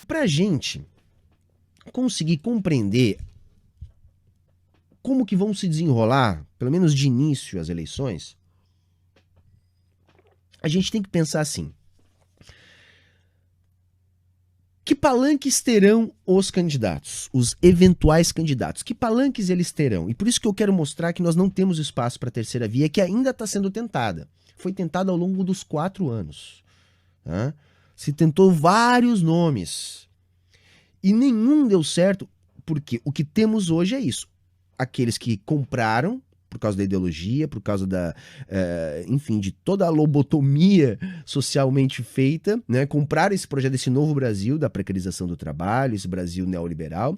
Para a gente conseguir compreender como que vão se desenrolar, pelo menos de início, as eleições, a gente tem que pensar assim: que palanques terão os candidatos, os eventuais candidatos? Que palanques eles terão? E por isso que eu quero mostrar que nós não temos espaço para a terceira via, que ainda está sendo tentada. Foi tentada ao longo dos 4 anos. Tá? Se tentou vários nomes. E nenhum deu certo, porque o que temos hoje é isso. Aqueles que compraram, por causa da ideologia, por causa enfim, de toda a lobotomia socialmente feita, né? Compraram esse projeto desse novo Brasil, da precarização do trabalho, esse Brasil neoliberal,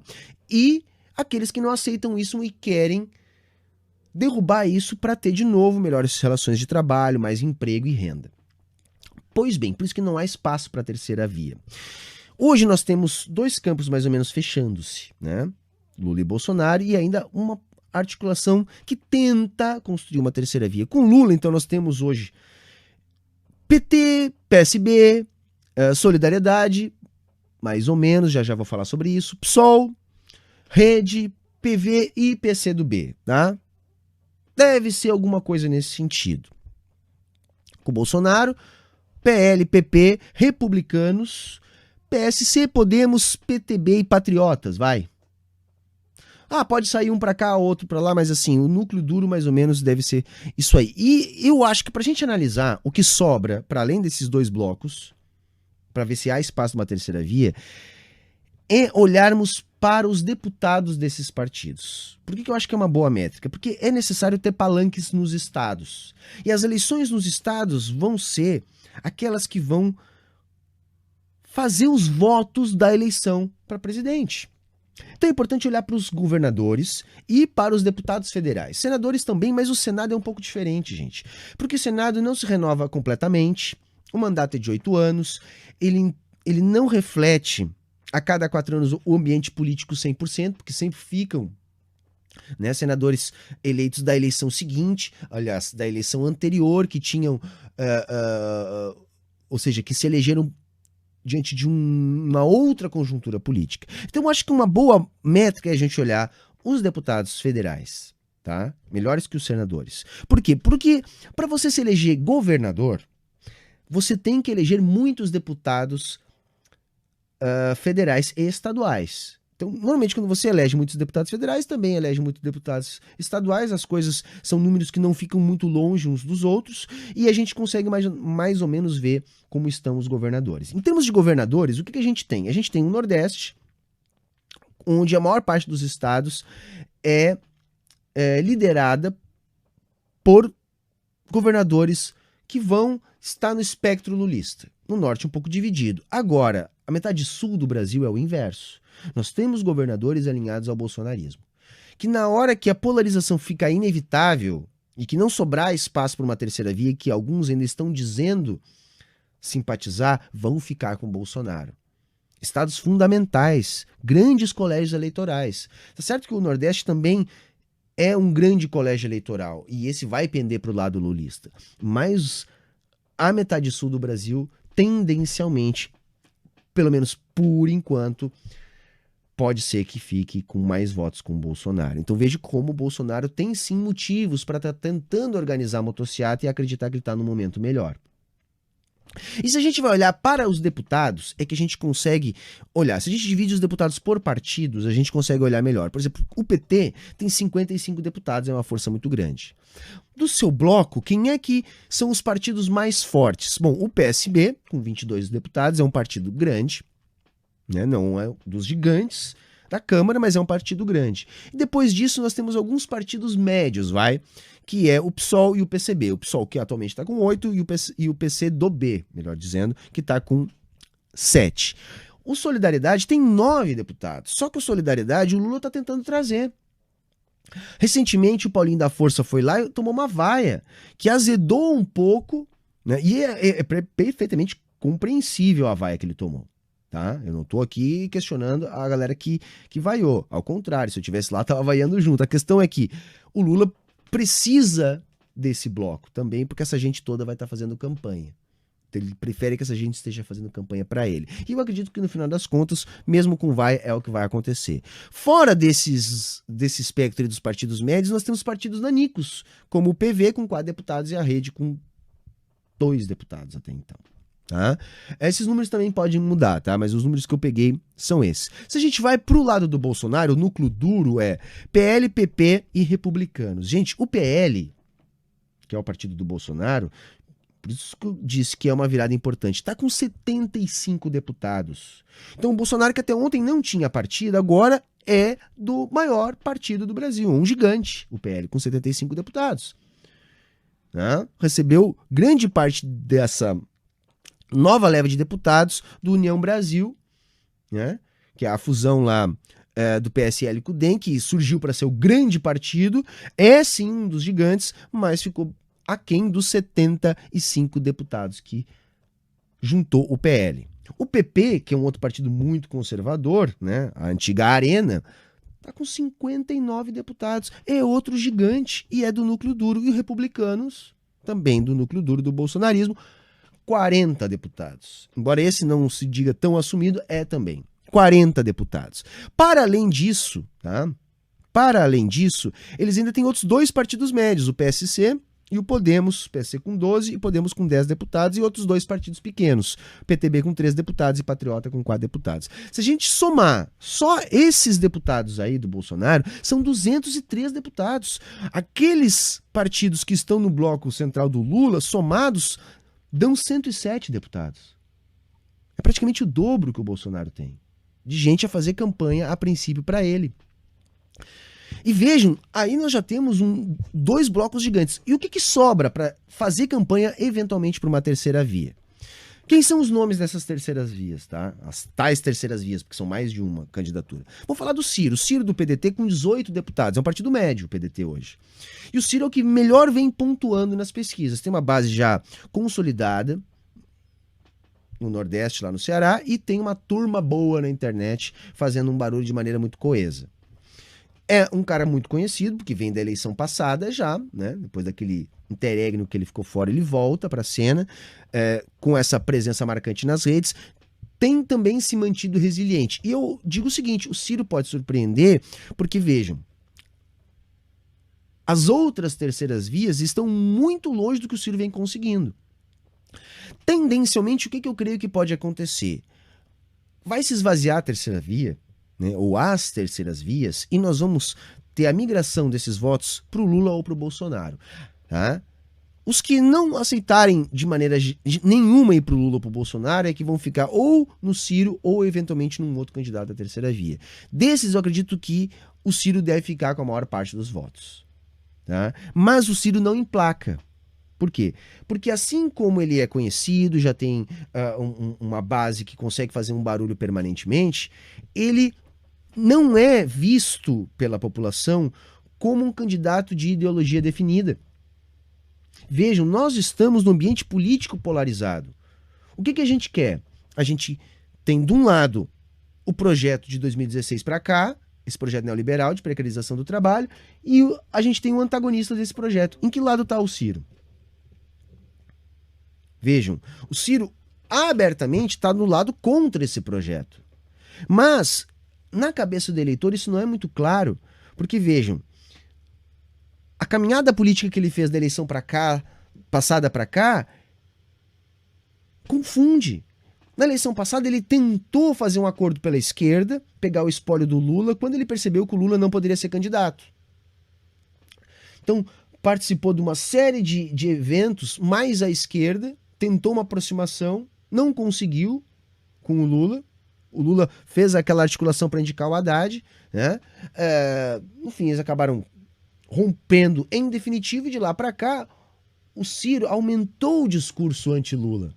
e aqueles que não aceitam isso e querem derrubar isso para ter de novo melhores relações de trabalho, mais emprego e renda. Pois bem, por isso que não há espaço para a terceira via. Hoje nós temos 2 campos mais ou menos fechando-se, né? Lula e Bolsonaro, e ainda uma articulação que tenta construir uma terceira via. Com Lula, então, nós temos hoje PT, PSB, Solidariedade, mais ou menos, já vou falar sobre isso, PSOL, Rede, PV e PCdoB, tá? Deve ser alguma coisa nesse sentido. Com Bolsonaro, PL, PP, Republicanos, PSC, Podemos, PTB e Patriotas, vai. Pode sair um pra cá, outro pra lá, mas assim, o núcleo duro mais ou menos deve ser isso aí. E eu acho que pra gente analisar o que sobra, para além desses 2 blocos, para ver se há espaço numa terceira via, é olharmos para os deputados desses partidos. Por que eu acho que é uma boa métrica? Porque é necessário ter palanques nos estados. E as eleições nos estados vão ser aquelas que vão fazer os votos da eleição para presidente. Então é importante olhar para os governadores e para os deputados federais. Senadores também, mas o Senado é um pouco diferente, gente. Porque o Senado não se renova completamente, o mandato é de 8 anos, ele não reflete a cada 4 anos o ambiente político 100%, porque sempre ficam, né, senadores eleitos da eleição seguinte, aliás, da eleição anterior, que tinham, ou seja, que se elegeram diante de uma outra conjuntura política. Então eu acho que uma boa métrica é a gente olhar os deputados federais, tá? Melhores que os senadores. Por quê? Porque para você se eleger governador, você tem que eleger muitos deputados federais e estaduais. Então, normalmente, quando você elege muitos deputados federais, também elege muitos deputados estaduais, as coisas são números que não ficam muito longe uns dos outros, e a gente consegue mais ou menos ver como estão os governadores. Em termos de governadores, o que a gente tem? A gente tem o Nordeste, onde a maior parte dos estados é liderada por governadores que vão estar no espectro lulista. No Norte, um pouco dividido. Agora, a metade sul do Brasil é o inverso. Nós temos governadores alinhados ao bolsonarismo, que na hora que a polarização fica inevitável e que não sobrar espaço para uma terceira via, que alguns ainda estão dizendo simpatizar, vão ficar com Bolsonaro. Estados fundamentais, grandes colégios eleitorais. Tá certo que o Nordeste também é um grande colégio eleitoral e esse vai pender para o lado lulista, mas a metade sul do Brasil tendencialmente, pelo menos por enquanto, pode ser que fique com mais votos com o Bolsonaro. Então veja como o Bolsonaro tem sim motivos para estar tentando organizar a motociata e acreditar que ele está no momento melhor. E se a gente vai olhar para os deputados, é que a gente consegue olhar. Se a gente divide os deputados por partidos, a gente consegue olhar melhor. Por exemplo, o PT tem 55 deputados, é uma força muito grande. Do seu bloco, quem é que são os partidos mais fortes? Bom, o PSB, com 22 deputados, é um partido grande, né? Não é dos gigantes da Câmara, mas é um partido grande. E depois disso nós temos alguns partidos médios, que é o PSOL e o PCB. O PSOL, que atualmente está com 8, e o PCdoB, melhor dizendo, que está com 7. O Solidariedade tem 9 deputados, só que o Solidariedade o Lula está tentando trazer. Recentemente o Paulinho da Força foi lá e tomou uma vaia, que azedou um pouco, né? E é perfeitamente compreensível a vaia que ele tomou. Tá? Eu não estou aqui questionando a galera que vaiou. Ao contrário, se eu estivesse lá, estava vaiando junto. A questão é que o Lula precisa desse bloco também, porque essa gente toda vai estar fazendo campanha. Ele prefere que essa gente esteja fazendo campanha para ele. E eu acredito que no final das contas, mesmo com vai, é o que vai acontecer. Fora desse espectro dos partidos médios, nós temos partidos nanicos, como o PV com 4 deputados e a Rede com 2 deputados até então. Tá? Esses números também podem mudar, tá? Mas os números que eu peguei são esses. Se a gente vai pro lado do Bolsonaro, o núcleo duro é PL, PP e republicanos. Gente, o PL, que é o partido do Bolsonaro, por isso que eu disse que é uma virada importante, está com 75 deputados. Então o Bolsonaro, que até ontem não tinha partido, agora é do maior partido do Brasil, um gigante, o PL, com 75 deputados. Né? Recebeu grande parte dessa nova leva de deputados do União Brasil, né? Que é a fusão lá do PSL com o DEM, que surgiu para ser o grande partido, é sim um dos gigantes, mas ficou aquém dos 75 deputados que juntou o PL. O PP, que é um outro partido muito conservador, né? A antiga Arena, está com 59 deputados, é outro gigante e é do núcleo duro, e os republicanos, também do núcleo duro do bolsonarismo, 40 deputados. Embora esse não se diga tão assumido, é também 40 deputados. Para além disso, tá? Para além disso, eles ainda têm outros 2 partidos médios, o PSC e o Podemos, PSC com 12 e Podemos com 10 deputados, e outros 2 partidos pequenos, PTB com 3 deputados e Patriota com 4 deputados. Se a gente somar só esses deputados aí do Bolsonaro, são 203 deputados. Aqueles partidos que estão no bloco central do Lula, somados, dão 107 deputados. É praticamente o dobro que o Bolsonaro tem, de gente a fazer campanha a princípio para ele. E vejam, aí nós já temos 2 blocos gigantes. E o que sobra para fazer campanha eventualmente para uma terceira via? Quem são os nomes dessas terceiras vias, tá? As tais terceiras vias, porque são mais de uma candidatura. Vamos falar do Ciro. O Ciro do PDT com 18 deputados. É um partido médio, o PDT hoje. E o Ciro é o que melhor vem pontuando nas pesquisas. Tem uma base já consolidada no Nordeste, lá no Ceará, e tem uma turma boa na internet fazendo um barulho de maneira muito coesa. É um cara muito conhecido, porque vem da eleição passada já, né? Depois daquele interregno que ele ficou fora, ele volta para a cena, com essa presença marcante nas redes. Tem também se mantido resiliente. E eu digo o seguinte, o Ciro pode surpreender, porque vejam, as outras terceiras vias estão muito longe do que o Ciro vem conseguindo. Tendencialmente, o que eu creio que pode acontecer? Vai se esvaziar a terceira via, né, ou as terceiras vias, e nós vamos ter a migração desses votos para o Lula ou para o Bolsonaro. Tá? Os que não aceitarem de maneira nenhuma ir para o Lula ou para o Bolsonaro é que vão ficar ou no Ciro ou eventualmente num outro candidato da terceira via. Desses eu acredito que o Ciro deve ficar com a maior parte dos votos. Tá? Mas o Ciro não emplaca. Por quê? Porque assim como ele é conhecido, já tem uma base que consegue fazer um barulho permanentemente, ele não é visto pela população como um candidato de ideologia definida. Vejam, nós estamos num ambiente político polarizado. O que a gente quer? A gente tem, de um lado, o projeto de 2016 para cá, esse projeto neoliberal de precarização do trabalho, e a gente tem um antagonista desse projeto. Em que lado está o Ciro? Vejam, o Ciro abertamente está no lado contra esse projeto. Mas, na cabeça do eleitor, isso não é muito claro, porque vejam, a caminhada política que ele fez da eleição para cá, passada para cá, confunde. Na eleição passada ele tentou fazer um acordo pela esquerda, pegar o espólio do Lula, quando ele percebeu que o Lula não poderia ser candidato. Então, participou de uma série de eventos mais à esquerda, tentou uma aproximação, não conseguiu com o Lula. O Lula fez aquela articulação para indicar o Haddad, né? Enfim, eles acabaram rompendo em definitivo, e de lá para cá o Ciro aumentou o discurso anti-Lula.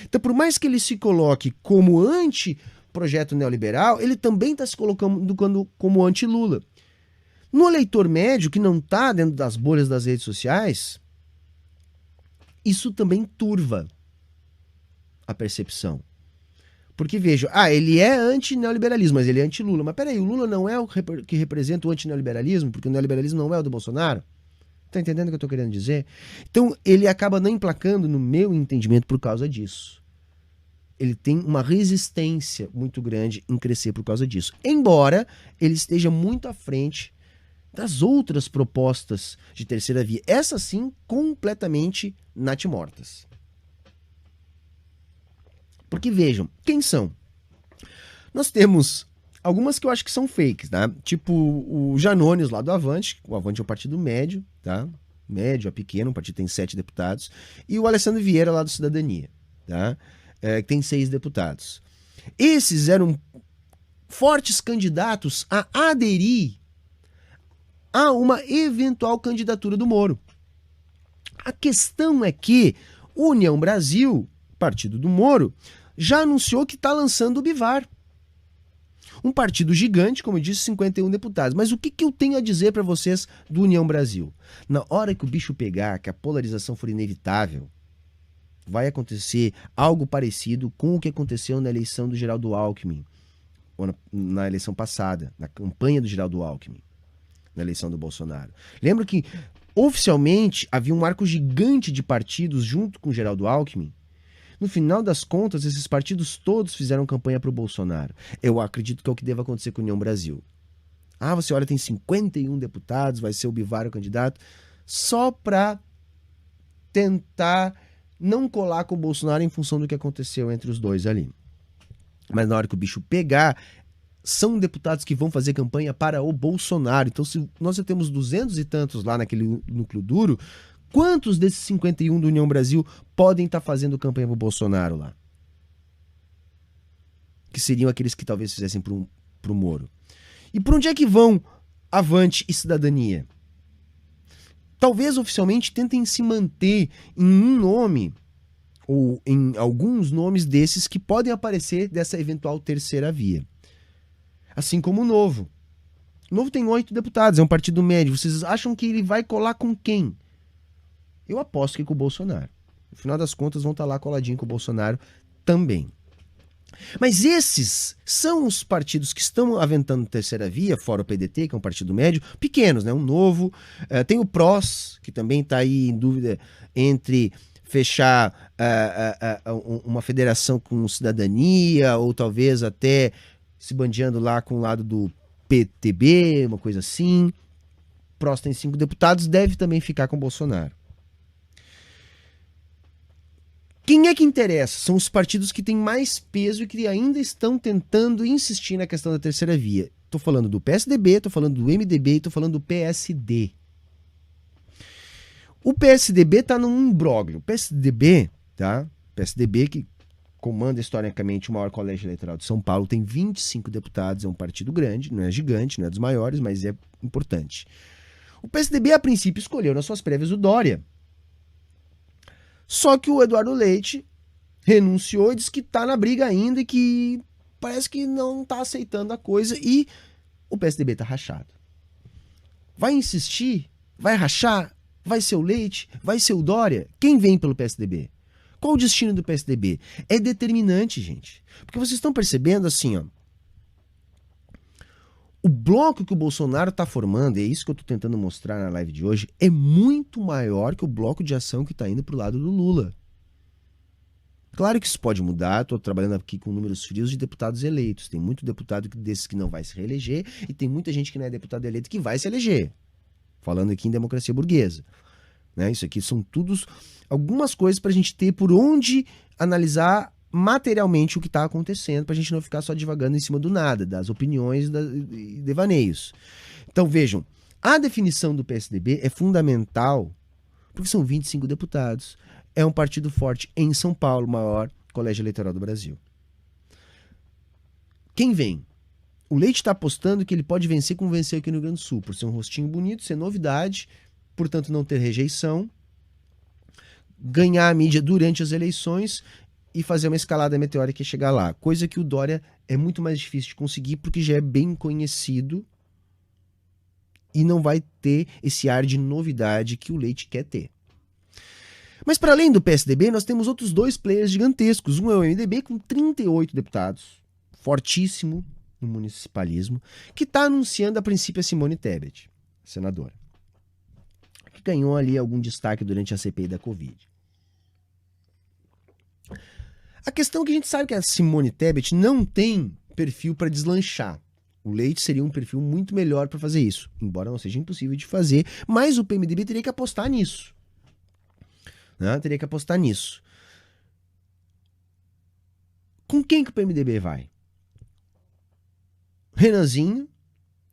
Então, por mais que ele se coloque como anti-projeto neoliberal, ele também está se colocando como anti-Lula. No eleitor médio, que não está dentro das bolhas das redes sociais, isso também turva a percepção. Porque veja, ele é anti-neoliberalismo, mas ele é anti-Lula. Mas peraí, o Lula não é o que representa o anti-neoliberalismo, porque o neoliberalismo não é o do Bolsonaro? Tá entendendo o que eu tô querendo dizer? Então, ele acaba não emplacando, no meu entendimento, por causa disso. Ele tem uma resistência muito grande em crescer por causa disso. Embora ele esteja muito à frente das outras propostas de terceira via. Essas sim, completamente natimortas. Porque vejam, quem são? Nós temos algumas que eu acho que são fakes, tá? Tipo o Janones lá do Avante. O Avante é um partido médio, tá? Médio a pequeno, o partido tem 7 deputados. E o Alessandro Vieira lá do Cidadania, tá? Que tem 6 deputados. Esses eram fortes candidatos a aderir a uma eventual candidatura do Moro. A questão é que o União Brasil, partido do Moro, já anunciou que está lançando o Bivar. Um partido gigante, como eu disse, 51 deputados. Mas o que eu tenho a dizer para vocês do União Brasil? Na hora que o bicho pegar, que a polarização for inevitável, vai acontecer algo parecido com o que aconteceu na eleição do Geraldo Alckmin, ou na eleição passada, na campanha do Geraldo Alckmin, na eleição do Bolsonaro. Lembra que, oficialmente, havia um arco gigante de partidos junto com o Geraldo Alckmin? No final das contas, esses partidos todos fizeram campanha para o Bolsonaro. Eu acredito que é o que deve acontecer com a União Brasil. Ah, você olha, tem 51 deputados, vai ser o Bivar o candidato, só para tentar não colar com o Bolsonaro em função do que aconteceu entre os dois ali. Mas na hora que o bicho pegar, são deputados que vão fazer campanha para o Bolsonaro. Então, se nós já temos 200 e tantos lá naquele núcleo duro, quantos desses 51 do União Brasil podem estar fazendo campanha para o Bolsonaro lá? Que seriam aqueles que talvez fizessem para o Moro. E por onde é que vão Avante e Cidadania? Talvez oficialmente tentem se manter em um nome ou em alguns nomes desses que podem aparecer dessa eventual terceira via. Assim como o Novo. O Novo tem 8 deputados, é um partido médio. Vocês acham que ele vai colar com quem? Eu aposto que com o Bolsonaro. No final das contas, vão estar lá coladinho com o Bolsonaro também. Mas esses são os partidos que estão aventando terceira via, fora o PDT, que é um partido médio, pequenos, né? Um Novo. Tem o PROS, que também está aí em dúvida entre fechar uma federação com Cidadania, ou talvez até se bandeando lá com o lado do PTB, uma coisa assim. O PROS tem 5 deputados, deve também ficar com o Bolsonaro. Quem é que interessa? São os partidos que têm mais peso e que ainda estão tentando insistir na questão da terceira via. Estou falando do PSDB, estou falando do MDB e estou falando do PSD. O PSDB está num imbróglio. O PSDB, tá? PSDB que comanda historicamente o maior colégio eleitoral de São Paulo, tem 25 deputados, é um partido grande, não é gigante, não é dos maiores, mas é importante. O PSDB, a princípio, escolheu nas suas prévias o Dória. Só que o Eduardo Leite renunciou e disse que está na briga ainda e que parece que não está aceitando a coisa e o PSDB está rachado. Vai insistir? Vai rachar? Vai ser o Leite? Vai ser o Dória? Quem vem pelo PSDB? Qual o destino do PSDB? É determinante, gente. Porque vocês estão percebendo assim, ó. O bloco que o Bolsonaro está formando, e é isso que eu estou tentando mostrar na live de hoje, é muito maior que o bloco de ação que está indo para o lado do Lula. Claro que isso pode mudar, estou trabalhando aqui com números frios de deputados eleitos. Tem muito deputado desses que não vai se reeleger e tem muita gente que não é deputado eleito que vai se eleger. Falando aqui em democracia burguesa. Né? Isso aqui são todos algumas coisas para a gente ter por onde analisar materialmente o que está acontecendo, para a gente não ficar só divagando em cima do nada, das opiniões e devaneios. Então vejam, a definição do PSDB é fundamental, porque são 25 deputados, é um partido forte em São Paulo, o maior colégio eleitoral do Brasil. Quem vem? O Leite está apostando que ele pode vencer como venceu aqui no Rio Grande do Sul, por ser um rostinho bonito, ser novidade, portanto não ter rejeição, ganhar a mídia durante as eleições e fazer uma escalada meteórica e chegar lá. Coisa que o Dória é muito mais difícil de conseguir porque já é bem conhecido e não vai ter esse ar de novidade que o Leite quer ter. Mas para além do PSDB, nós temos outros 2 players gigantescos. Um é o MDB com 38 deputados, fortíssimo no municipalismo, que está anunciando a princípio a Simone Tebet, senadora. que ganhou ali algum destaque durante a CPI da Covid. A questão é que a gente sabe que a Simone Tebet não tem perfil para deslanchar. O Leite seria um perfil muito melhor para fazer isso, embora não seja impossível de fazer, mas o PMDB teria que apostar nisso. Né? Teria que apostar nisso. Com quem que o PMDB vai? Renanzinho,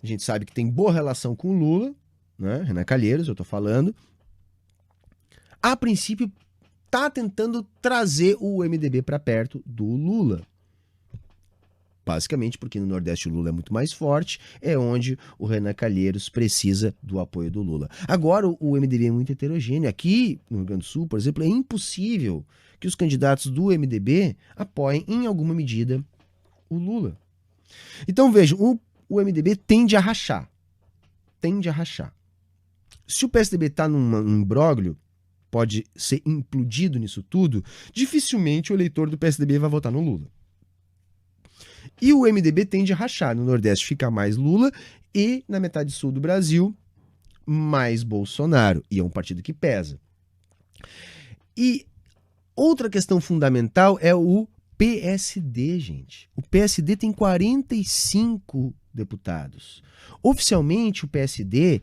a gente sabe que tem boa relação com o Lula, né? Renan Calheiros, eu tô falando. A princípio, tá tentando trazer o MDB para perto do Lula. Basicamente porque no Nordeste o Lula é muito mais forte, é onde o Renan Calheiros precisa do apoio do Lula. Agora o MDB é muito heterogêneo. Aqui no Rio Grande do Sul, por exemplo, é impossível que os candidatos do MDB apoiem em alguma medida o Lula. Então vejam, o MDB tende a rachar. Tende a rachar. Se o PSDB está num imbróglio, pode ser implodido nisso tudo, dificilmente o eleitor do PSDB vai votar no Lula. E o MDB tende a rachar. No Nordeste fica mais Lula e na metade sul do Brasil mais Bolsonaro. E é um partido que pesa. E outra questão fundamental é o PSD, gente. O PSD tem 45 deputados. Oficialmente, o PSD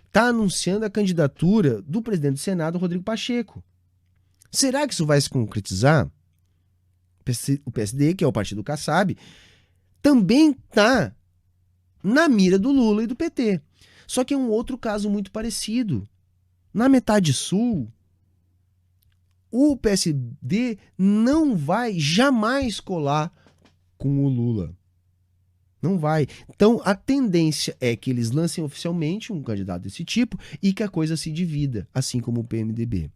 está anunciando a candidatura do presidente do Senado, Rodrigo Pacheco. Será que isso vai se concretizar? O PSD, que é o partido Kassab, também está na mira do Lula e do PT. Só que é um outro caso muito parecido. Na metade sul, o PSD não vai jamais colar com o Lula. Não vai. Então, a tendência é que eles lancem oficialmente um candidato desse tipo e que a coisa se divida, assim como o PMDB.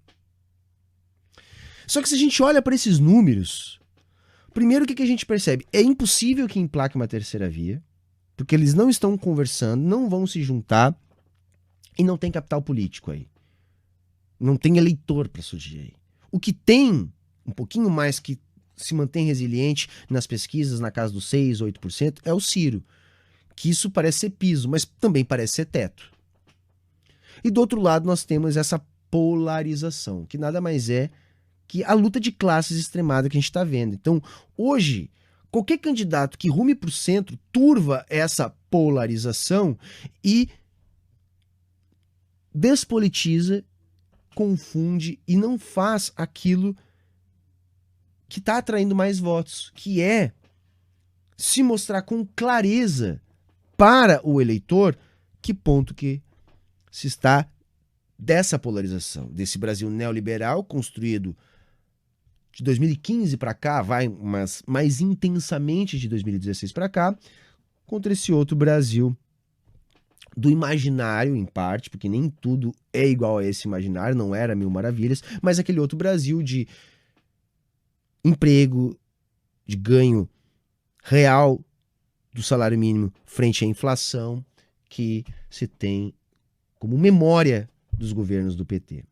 Só que se a gente olha para esses números, primeiro o que a gente percebe? É impossível que emplaque uma terceira via, porque eles não estão conversando, não vão se juntar e não tem capital político aí. Não tem eleitor para surgir aí. O que tem, um pouquinho mais que se mantém resiliente nas pesquisas, na casa dos 6%, 8%, é o Ciro. Que isso parece ser piso, mas também parece ser teto. E do outro lado nós temos essa polarização, que nada mais é que a luta de classes extremada que a gente está vendo. Então, hoje, qualquer candidato que rume para o centro turva essa polarização e despolitiza, confunde e não faz aquilo que está atraindo mais votos, que é se mostrar com clareza para o eleitor que ponto que se está dessa polarização, desse Brasil neoliberal construído de 2015 para cá, mas mais intensamente de 2016 para cá, contra esse outro Brasil do imaginário, em parte, porque nem tudo é igual a esse imaginário, não era mil maravilhas, mas aquele outro Brasil de emprego, de ganho real do salário mínimo frente à inflação que se tem como memória dos governos do PT.